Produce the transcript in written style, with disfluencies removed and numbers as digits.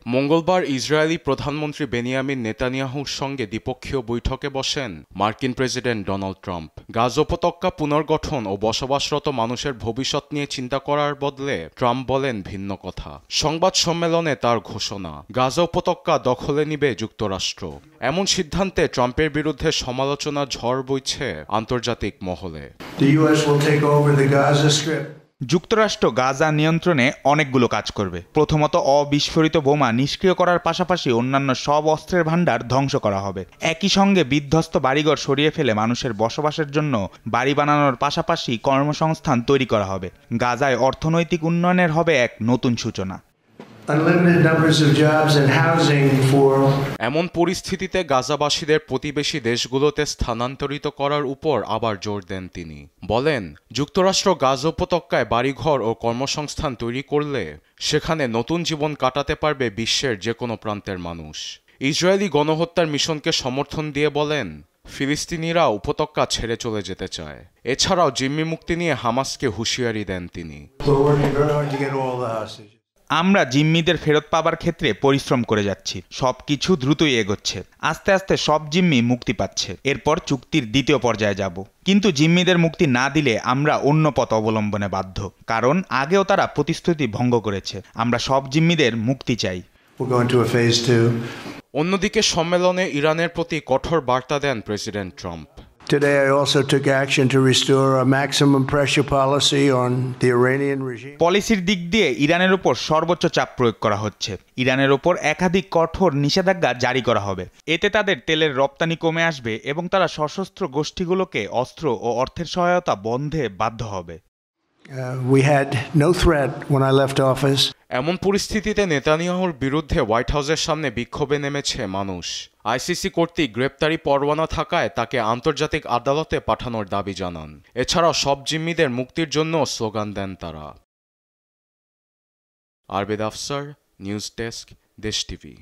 মঙ্গলবার ইসরায়েলি প্রধানমন্ত্রী বেনিয়ামিন নেতানিয়াহুর সঙ্গে দ্বিপক্ষীয় বৈঠকে বসেন মার্কিন প্রেসিডেন্ট ডোনাল্ড ট্রাম্প। গাজা উপত্যকা পুনর্গঠন ও বসবাসরত মানুষের ভবিষ্যৎ নিয়ে চিন্তা করার বদলে ট্রাম্প বলেন ভিন্ন কথা। সংবাদ সম্মেলনে তার ঘোষণা, গাজা উপত্যকা দখলে নিবে যুক্তরাষ্ট্র। এমন সিদ্ধান্তে ট্রাম্পের বিরুদ্ধে সমালোচনা ঝড় বইছে আন্তর্জাতিক মহলে। যুক্তরাষ্ট্র গাজা নিয়ন্ত্রণে অনেকগুলো কাজ করবে। প্রথমত, অবিস্ফোরিত বোমা নিষ্ক্রিয় করার পাশাপাশি অন্যান্য সব অস্ত্রের ভাণ্ডার ধ্বংস করা হবে। একই সঙ্গে বিধ্বস্ত বাড়িঘর সরিয়ে ফেলে মানুষের বসবাসের জন্য বাড়ি বানানোর পাশাপাশি কর্মসংস্থান তৈরি করা হবে। গাজায় অর্থনৈতিক উন্নয়নের হবে এক নতুন সূচনা। এমন পরিস্থিতিতে গাজাবাসীদের প্রতিবেশী দেশগুলোতে স্থানান্তরিত করার উপর আবার জোর দেন তিনি। বলেন, যুক্তরাষ্ট্র গাজা উপত্যকায় বাড়িঘর ও কর্মসংস্থান তৈরি করলে সেখানে নতুন জীবন কাটাতে পারবে বিশ্বের যে কোনো প্রান্তের মানুষ। ইসরায়েলি গণহত্যার মিশনকে সমর্থন দিয়ে বলেন, ফিলিস্তিনিরা উপত্যকা ছেড়ে চলে যেতে চায়। এছাড়াও জিম্মি মুক্তি নিয়ে হামাসকে হুঁশিয়ারি দেন তিনি। আমরা জিম্মিদের ফেরত পাবার ক্ষেত্রে পরিশ্রম করে যাচ্ছি। সবকিছু দ্রুতই এগোচ্ছে। আস্তে আস্তে সব জিম্মি মুক্তি পাচ্ছে। এরপর চুক্তির দ্বিতীয় পর্যায়ে যাব। কিন্তু জিম্মিদের মুক্তি না দিলে আমরা অন্য পথ অবলম্বনে বাধ্য, কারণ আগেও তারা প্রতিশ্রুতি ভঙ্গ করেছে। আমরা সব জিম্মিদের মুক্তি চাই। অন্যদিকে সম্মেলনে ইরানের প্রতি কঠোর বার্তা দেন president Trump. Today, I also took action to restore a maximum pressure policy on the Iranian regime. পলিসির দিক দিয়ে ইরানের উপর সর্বোচ্চ চাপ প্রয়োগ করা হচ্ছে। ইরানের উপর একাধিক কঠোর নিষেধাজ্ঞা জারি করা হবে। এতে তাদের তেলের রপ্তানি কমে আসবে এবং তারা সশস্ত্র গোষ্ঠীগুলোকে অস্ত্র ও অর্থের সহায়তা বন্ধে বাধ্য হবে। We had no threat when I left office. এমন পরিস্থিতিতে নেতানিয়াহুর বিরুদ্ধে হোয়াইট হাউসের সামনে বিক্ষোভে নেমেছে মানুষ। আইসিসি কর্তৃক গ্রেপ্তারি পরোয়ানা থাকায় তাকে আন্তর্জাতিক আদালতে পাঠানোর দাবি জানান। এছাড়াও সব জিম্মিদের মুক্তির জন্য স্লোগান দেন তারা। আরবেদ আফসার, নিউজ ডেস্ক, দেশ টিভি।